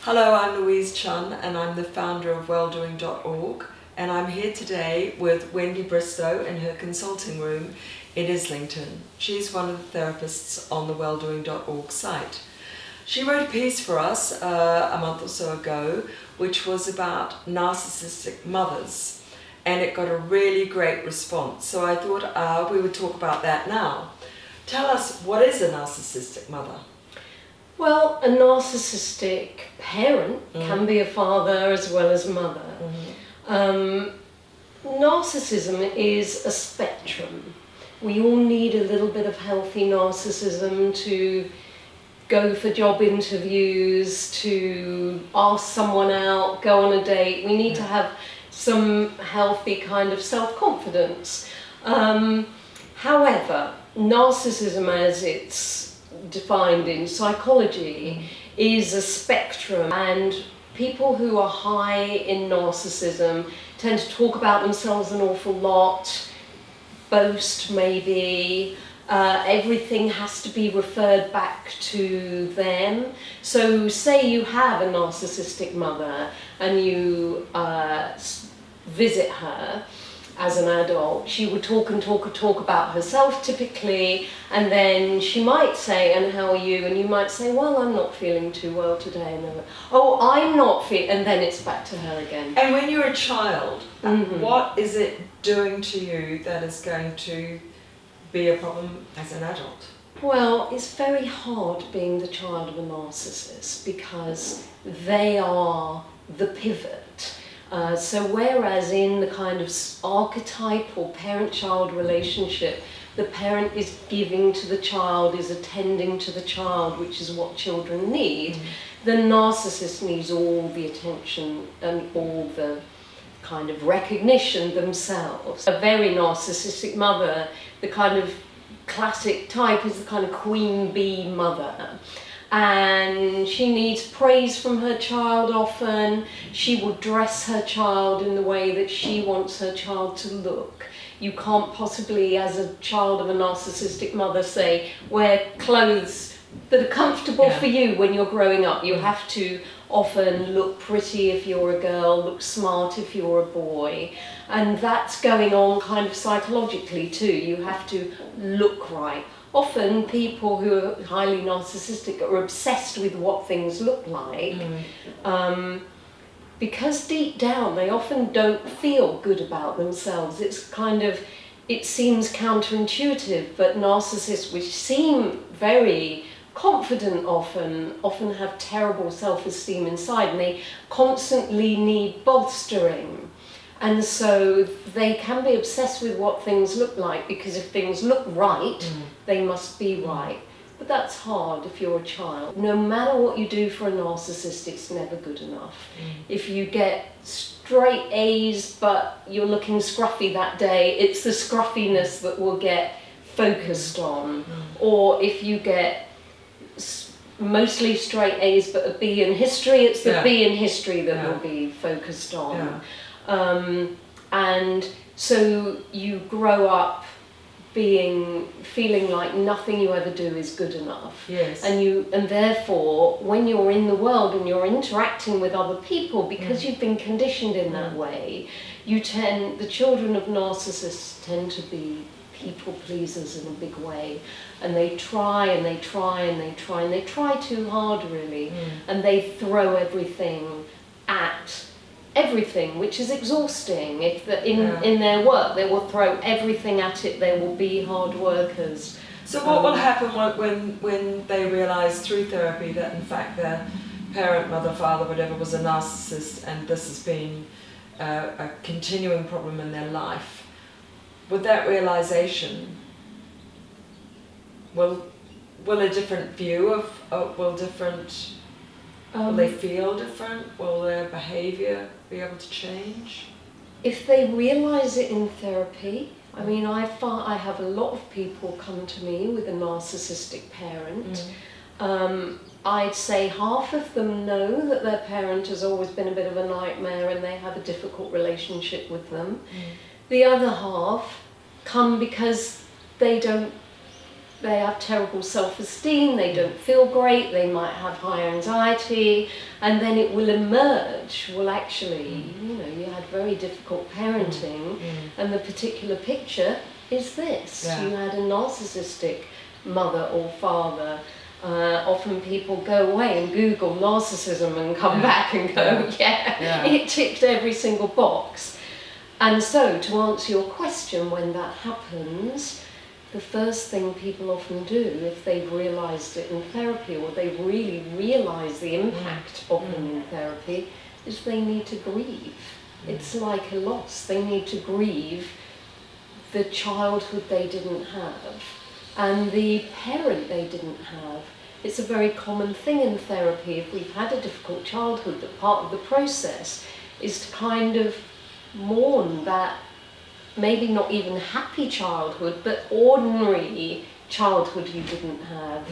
Hello, I'm Louise Chunn and I'm the founder of Welldoing.org, and I'm here today with Wendy Bristow in her consulting room in Islington. She's one of the therapists on the Welldoing.org site. She wrote a piece for us a month or so ago which was about narcissistic mothers, and it got a really great response, so I thought we would talk about that now. Tell us, what is a narcissistic mother? Well, a narcissistic parent can be a father as well as a mother. Narcissism is a spectrum. We all need a little bit of healthy narcissism to go for job interviews, to ask someone out, go on a date. We need to have some healthy kind of self-confidence. However, narcissism as it's defined in psychology is a spectrum, and people who are high in narcissism tend to talk about themselves an awful lot, boast maybe, everything has to be referred back to them. So say you have a narcissistic mother and you visit her as an adult, she would talk about herself typically, and then she might say, "And how are you?" And you might say, "Well, I'm not feeling too well today." And then, "Oh, I'm not feeling," and then it's back to her again. And when you're a child, what is it doing to you that is going to be a problem as an adult? Well, it's very hard being the child of a narcissist because they are the pivot. So whereas in the kind of archetypal parent-child relationship, the parent is giving to the child, is attending to the child, which is what children need, the narcissist needs all the attention and all the kind of recognition themselves. A very narcissistic mother, the kind of classic type, is the kind of queen bee mother. And she needs praise from her child often. She will dress her child in the way that she wants her child to look. You can't possibly, as a child of a narcissistic mother, say, wear clothes that are comfortable for you when you're growing up. You have to often look pretty if you're a girl, look smart if you're a boy. And that's going on kind of psychologically too. You have to look right. Often people who are highly narcissistic are obsessed with what things look like, because deep down they often don't feel good about themselves. It's kind of, it seems counterintuitive, but narcissists, which seem very confident often have terrible self-esteem inside, and they constantly need bolstering. And so they can be obsessed with what things look like, because if things look right, they must be right. But that's hard if you're a child. No matter what you do for a narcissist, it's never good enough. If you get straight A's but you're looking scruffy that day, it's the scruffiness that will get focused on. Or if you get mostly straight A's but a B in history, it's the B in history that will be focused on. And so you grow up feeling like nothing you ever do is good enough. And therefore when you're in the world and you're interacting with other people, because you've been conditioned in that way, the children of narcissists tend to be people pleasers in a big way, and they try and they try and they try and they try too hard really, and they throw everything at everything, which is exhausting. If in their work they will throw everything at it, they will be hard workers. So what will happen when they realise through therapy that in fact their parent, mother, father, whatever, was a narcissist, and this has been a continuing problem in their life? With that realisation, will a different view will they feel different? Will their behaviour be able to change? If they realise it in therapy, I mean, I have a lot of people come to me with a narcissistic parent. I'd say half of them know that their parent has always been a bit of a nightmare and they have a difficult relationship with them. The other half come because they don't they have terrible self-esteem, they don't feel great, they might have high anxiety, and then it will emerge, well actually, you know, you had very difficult parenting, and the particular picture is this. Yeah. You had a narcissistic mother or father. Often people go away and Google narcissism and come back and go, it ticked every single box. And so, to answer your question, when that happens, the first thing people often do, if they've realised it in therapy, or they really realise the impact of them in therapy, is they need to grieve. It's like a loss. They need to grieve the childhood they didn't have and the parent they didn't have. It's a very common thing in therapy, if we've had a difficult childhood, that part of the process is to kind of mourn that maybe not even happy childhood, but ordinary childhood you didn't have.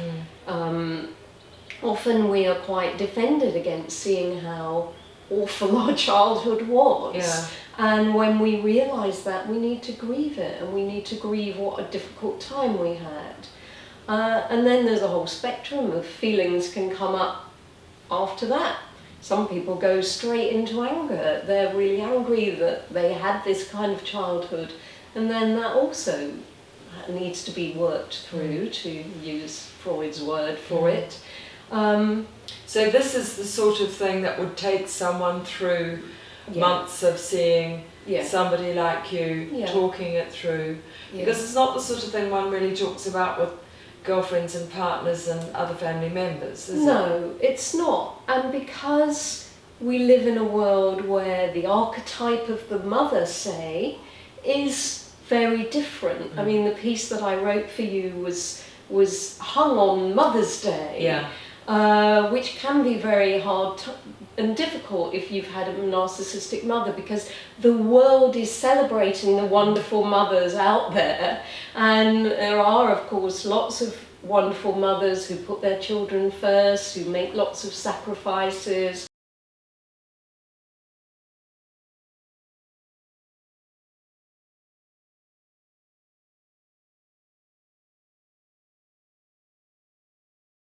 Often we are quite defended against seeing how awful our childhood was. Yeah. And when we realise that, we need to grieve it, and we need to grieve what a difficult time we had. And then there's a whole spectrum of feelings can come up after that. Some people go straight into anger. They're really angry that they had this kind of childhood, and then that also needs to be worked through, to use Freud's word for it. So this is the sort of thing that would take someone through months of seeing somebody like you, talking it through, because it's not the sort of thing one really talks about with girlfriends and partners and other family members, is it? No, it's not. And because we live in a world where the archetype of the mother, say, is very different. I mean, the piece that I wrote for you was hung on Mother's Day, which can be very hard and difficult if you've had a narcissistic mother, because the world is celebrating the wonderful mothers out there, and there are, of course, lots of wonderful mothers who put their children first, who make lots of sacrifices,